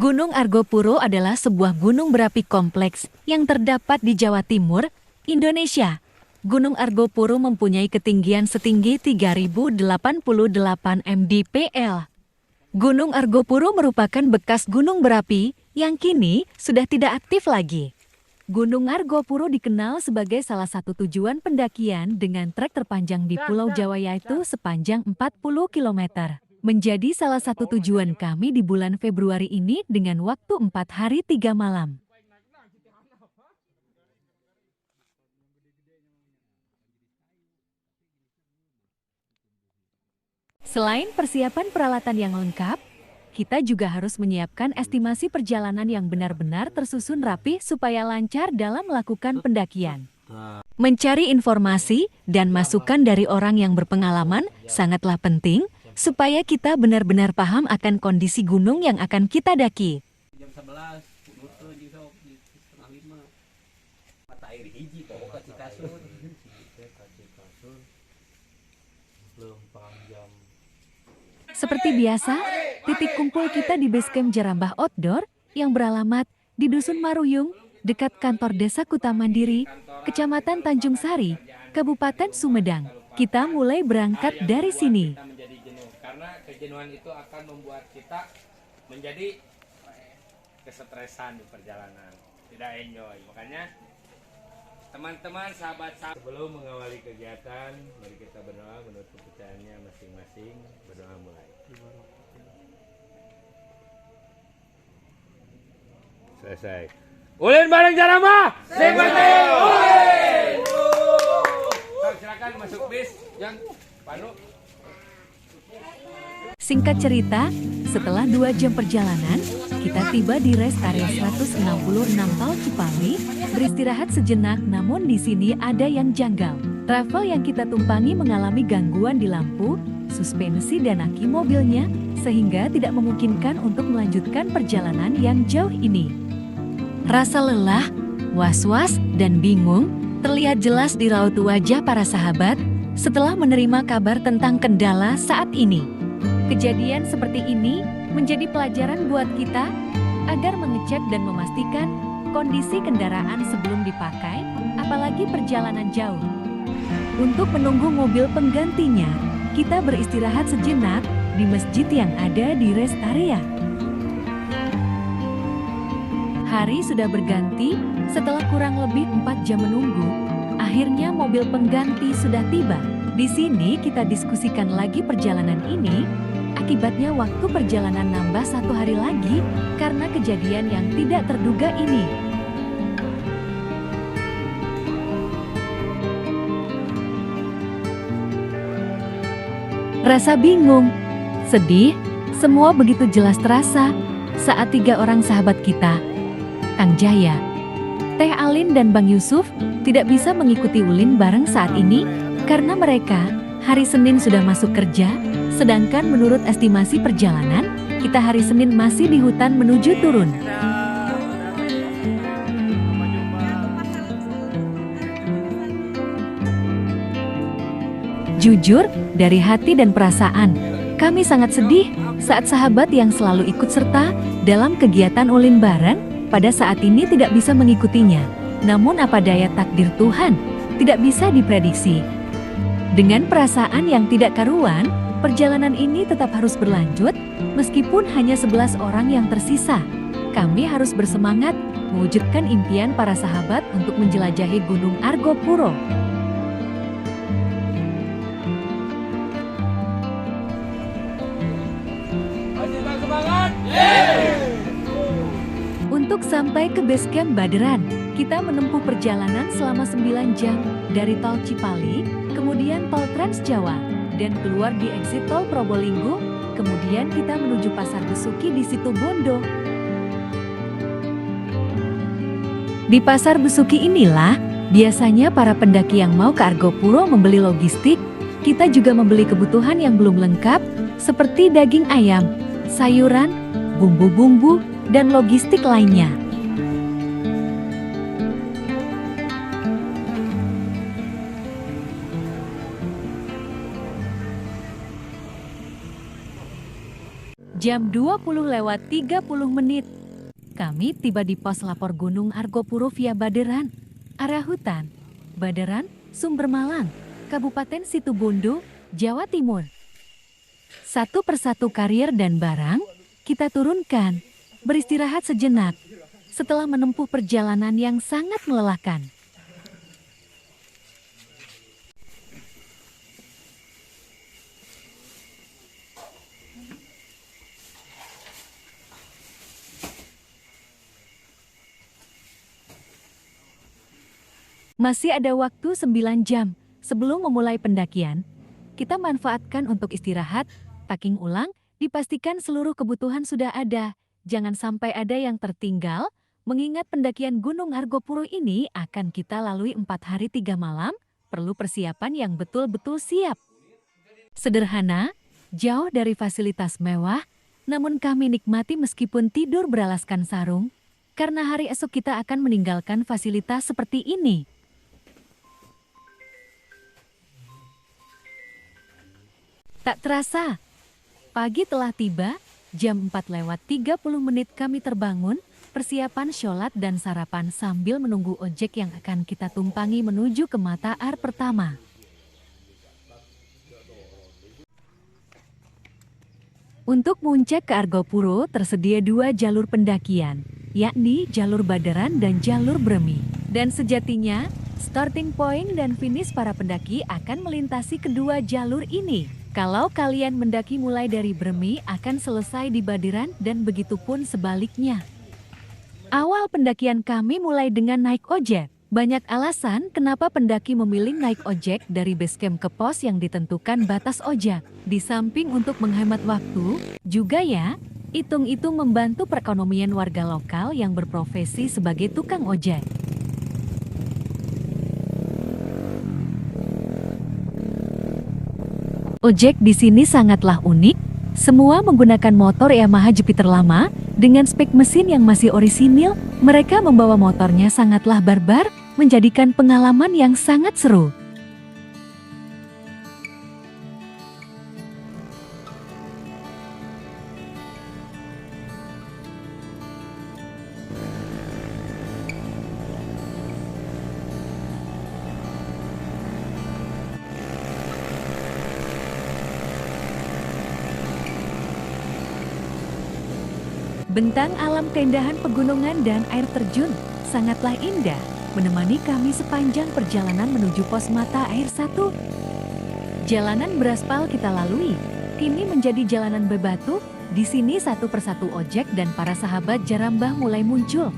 Gunung Argopuro adalah sebuah gunung berapi kompleks yang terdapat di Jawa Timur, Indonesia. Gunung Argopuro mempunyai ketinggian setinggi 3088 mdpl. Gunung Argopuro merupakan bekas gunung berapi yang kini sudah tidak aktif lagi. Gunung Argopuro dikenal sebagai salah satu tujuan pendakian dengan trek terpanjang di Pulau Jawa, yaitu sepanjang 40 km. Menjadi salah satu tujuan kami di bulan Februari ini dengan waktu 4 hari 3 malam. Selain persiapan peralatan yang lengkap, kita juga harus menyiapkan estimasi perjalanan yang benar-benar tersusun rapi supaya lancar dalam melakukan pendakian. Mencari informasi dan masukan dari orang yang berpengalaman sangatlah penting supaya kita benar-benar paham akan kondisi gunung yang akan kita daki. Jam 11, nutur juga di setengah 5. Mata air hiji kok ka Cikasur. Lempang jam. Seperti biasa, titik kumpul kita di Basecamp Jarambah Outdoor yang beralamat di Dusun Maruyung, dekat kantor Desa Kutamandiri, Kecamatan Tanjung Sari, Kabupaten Sumedang. Kita mulai berangkat dari sini. Karena kejenuhan itu akan membuat kita menjadi kesetresan di perjalanan, tidak enjoy. Makanya teman-teman, sahabat-sahabat, sebelum mengawali kegiatan, mari kita berdoa menurut kepercayaannya masing-masing. Berdoa mulai. Selesai. Ulin bareng Jarambah. Sebateng. Ulin. Silakan masuk bis yang Panu. Singkat cerita, setelah 2 jam perjalanan, kita tiba di rest area 166 Tol Cipali, beristirahat sejenak, namun di sini ada yang janggal. Travel yang kita tumpangi mengalami gangguan di lampu, suspensi dan aki mobilnya, sehingga tidak memungkinkan untuk melanjutkan perjalanan yang jauh ini. Rasa lelah, was-was, dan bingung terlihat jelas di raut wajah para sahabat setelah menerima kabar tentang kendala saat ini. Kejadian seperti ini menjadi pelajaran buat kita agar mengecek dan memastikan kondisi kendaraan sebelum dipakai, apalagi perjalanan jauh. Untuk menunggu mobil penggantinya, kita beristirahat sejenak di masjid yang ada di rest area. Hari sudah berganti, setelah kurang lebih 4 jam menunggu, akhirnya mobil pengganti sudah tiba. Di sini kita diskusikan lagi perjalanan ini. Akibatnya waktu perjalanan nambah 1 hari lagi karena kejadian yang tidak terduga ini. Rasa bingung, sedih, semua begitu jelas terasa saat 3 orang sahabat kita, Kang Jaya, Teh Alin dan Bang Yusuf, tidak bisa mengikuti Ulin bareng saat ini karena mereka hari Senin sudah masuk kerja. Sedangkan menurut estimasi perjalanan, kita hari Senin masih di hutan menuju turun. Jujur, dari hati dan perasaan, kami sangat sedih saat sahabat yang selalu ikut serta dalam kegiatan Ulin bareng pada saat ini tidak bisa mengikutinya. Namun apa daya takdir Tuhan, tidak bisa diprediksi. Dengan perasaan yang tidak karuan, perjalanan ini tetap harus berlanjut, meskipun hanya 11 orang yang tersisa. Kami harus bersemangat mewujudkan impian para sahabat untuk menjelajahi Gunung Argopuro. Untuk sampai ke Basecamp Baderan, kita menempuh perjalanan selama 9 jam dari Tol Cipali, kemudian Tol Trans Jawa, dan keluar di exit Tol Probolinggo, kemudian kita menuju Pasar Besuki di Situbondo. Di Pasar Besuki inilah, biasanya para pendaki yang mau ke Argopuro membeli logistik. Kita juga membeli kebutuhan yang belum lengkap, seperti daging ayam, sayuran, bumbu-bumbu, dan logistik lainnya. Jam 20:30 kami tiba di pos lapor Gunung Argopuro via Baderan, arah hutan. Baderan, Sumber Malang, Kabupaten Situbondo, Jawa Timur. Satu persatu karier dan barang kita turunkan, beristirahat sejenak setelah menempuh perjalanan yang sangat melelahkan. Masih ada waktu 9 jam sebelum memulai pendakian. Kita manfaatkan untuk istirahat, packing ulang, dipastikan seluruh kebutuhan sudah ada. Jangan sampai ada yang tertinggal, mengingat pendakian Gunung Argopuro ini akan kita lalui 4 hari 3 malam, perlu persiapan yang betul-betul siap. Sederhana, jauh dari fasilitas mewah, namun kami nikmati meskipun tidur beralaskan sarung, karena hari esok kita akan meninggalkan fasilitas seperti ini. Tak terasa, pagi telah tiba, jam 4:30 kami terbangun, persiapan sholat dan sarapan sambil menunggu ojek yang akan kita tumpangi menuju ke mata air pertama. Untuk muncak ke Argopuro tersedia 2 jalur pendakian, yakni jalur Baderan dan jalur Bremi. Dan sejatinya, starting point dan finish para pendaki akan melintasi kedua jalur ini. Kalau kalian mendaki mulai dari Bremi akan selesai di Baderan dan begitu pun sebaliknya. Awal pendakian kami mulai dengan naik ojek. Banyak alasan kenapa pendaki memilih naik ojek dari base camp ke pos yang ditentukan batas ojek. Di samping untuk menghemat waktu, juga ya, hitung-hitung membantu perekonomian warga lokal yang berprofesi sebagai tukang ojek. Ojek di sini sangatlah unik, semua menggunakan motor Yamaha Jupiter lama, dengan spek mesin yang masih orisinil, mereka membawa motornya sangatlah barbar, menjadikan pengalaman yang sangat seru. Bentang alam keindahan pegunungan dan air terjun sangatlah indah, menemani kami sepanjang perjalanan menuju pos mata air 1. Jalanan beraspal kita lalui, kini menjadi jalanan bebatu. Di sini satu persatu ojek dan para sahabat jarambah mulai muncul.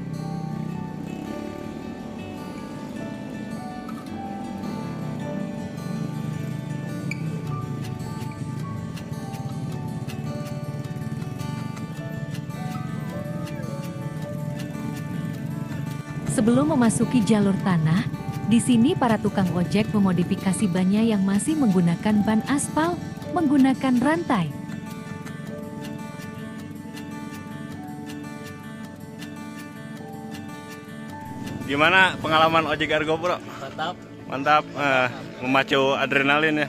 Sebelum memasuki jalur tanah, di sini para tukang ojek memodifikasi bannya yang masih menggunakan ban aspal, menggunakan rantai. Gimana pengalaman ojek Argopuro? Mantap. Mantap, memacu adrenalin ya.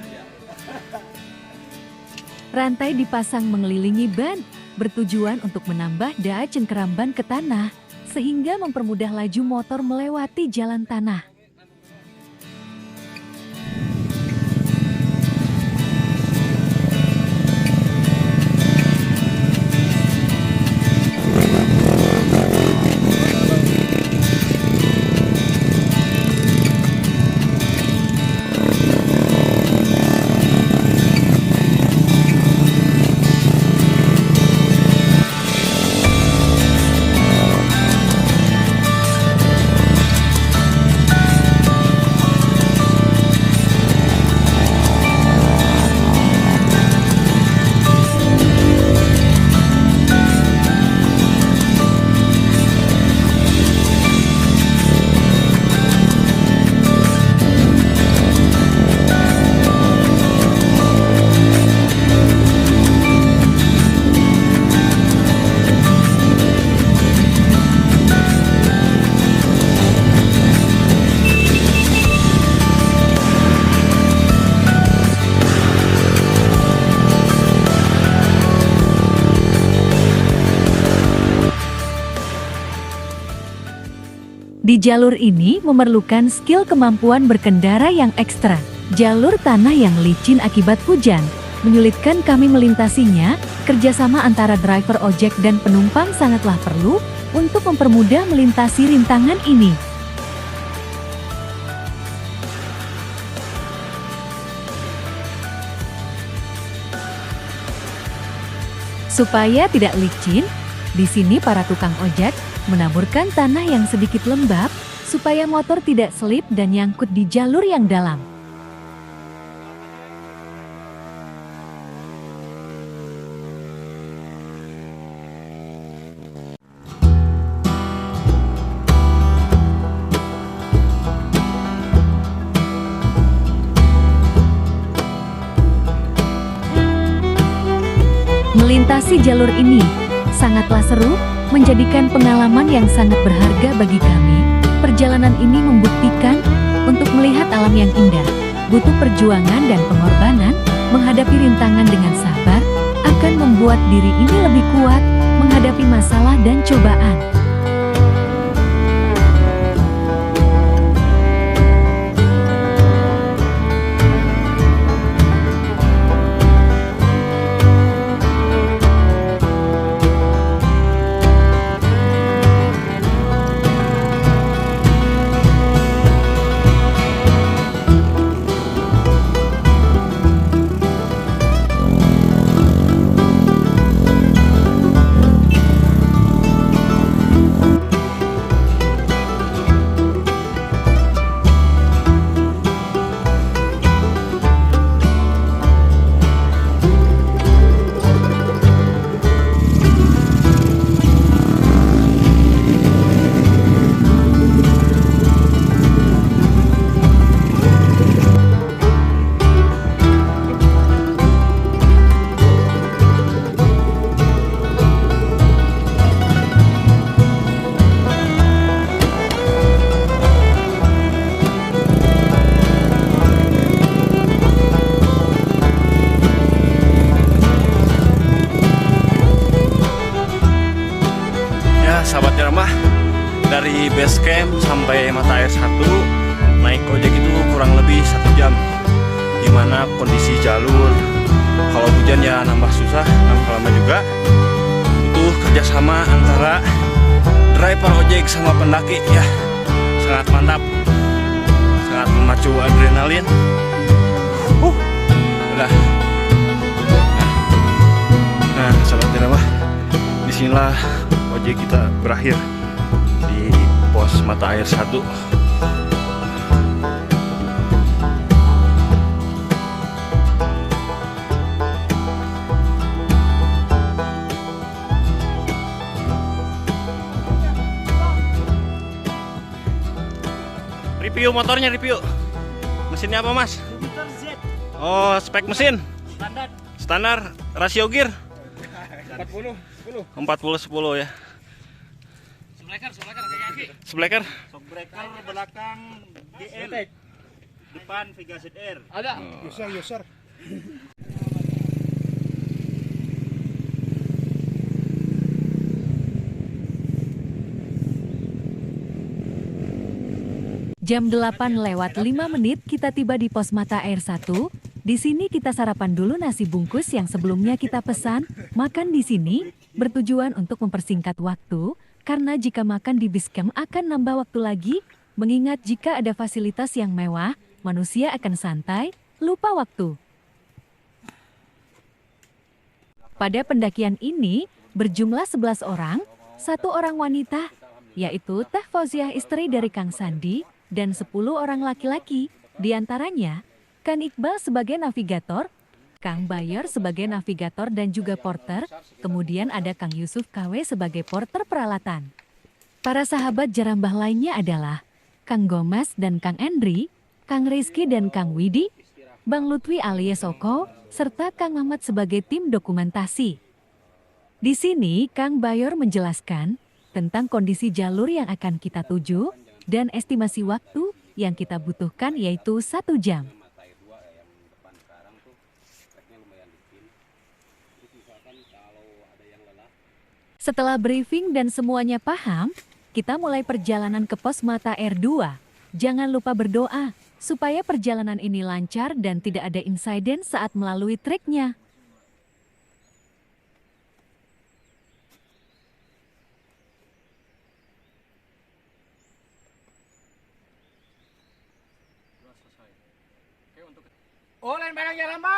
Rantai dipasang mengelilingi ban, bertujuan untuk menambah daya cengkeram ban ke tanah, sehingga mempermudah laju motor melewati jalan tanah. Di jalur ini memerlukan skill kemampuan berkendara yang ekstra. Jalur tanah yang licin akibat hujan, menyulitkan kami melintasinya. Kerjasama antara driver ojek dan penumpang sangatlah perlu untuk mempermudah melintasi rintangan ini. Supaya tidak licin, di sini para tukang ojek menaburkan tanah yang sedikit lembab supaya motor tidak selip dan nyangkut di jalur yang dalam. Melintasi jalur ini sangatlah seru, menjadikan pengalaman yang sangat berharga bagi kami. Perjalanan ini membuktikan untuk melihat alam yang indah, butuh perjuangan dan pengorbanan. Menghadapi rintangan dengan sabar akan membuat diri ini lebih kuat menghadapi masalah dan cobaan. Sahabat Jeremah, dari base camp sampai mata air 1 naik ojek itu kurang lebih 1 jam. Dimana kondisi jalur kalau hujan ya nambah susah, nambah lama juga. Butuh kerjasama antara driver ojek sama pendaki ya, sangat mantap, sangat memacu adrenalin. Udah. Nah, sahabat Jeremah, disinilah ojek kita berakhir di pos mata air 1. Review motornya, review. Mesinnya apa, Mas? Oh, spek mesin. Standar rasio gear 40-10 ya. Sebleker Shockbreaker belakang GM, depan Vega ZR. Ada. User. Jam 8:05 kita tiba di pos mata air 1. Di sini kita sarapan dulu nasi bungkus yang sebelumnya kita pesan. Makan di sini bertujuan untuk mempersingkat waktu, karena jika makan di base camp akan nambah waktu lagi. Mengingat jika ada fasilitas yang mewah, manusia akan santai, lupa waktu. Pada pendakian ini berjumlah 11 orang, 1 orang wanita, yaitu Teh Fauziah istri dari Kang Sandi, dan 10 orang laki-laki, diantaranya Kang Iqbal sebagai navigator, Kang Bayor sebagai navigator dan juga porter, kemudian ada Kang Yusuf KW sebagai porter peralatan. Para sahabat Jarambah lainnya adalah Kang Gomas dan Kang Endri, Kang Rizky dan Kang Widi, Bang Lutfi alias Oko, serta Kang Ahmad sebagai tim dokumentasi. Di sini Kang Bayor menjelaskan tentang kondisi jalur yang akan kita tuju dan estimasi waktu yang kita butuhkan yaitu 1 jam. Setelah briefing dan semuanya paham, Kita mulai perjalanan ke pos mata R2. Jangan lupa berdoa supaya perjalanan ini lancar dan tidak ada insiden saat melalui treknya. Olen barangnya Rama.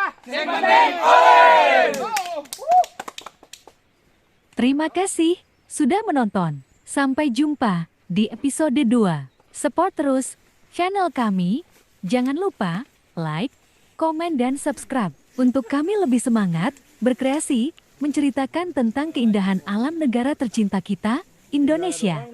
Terima kasih sudah menonton. Sampai jumpa di episode 2. Support terus channel kami. Jangan lupa like, komen, dan subscribe. Untuk kami lebih semangat berkreasi, menceritakan tentang keindahan alam negara tercinta kita, Indonesia.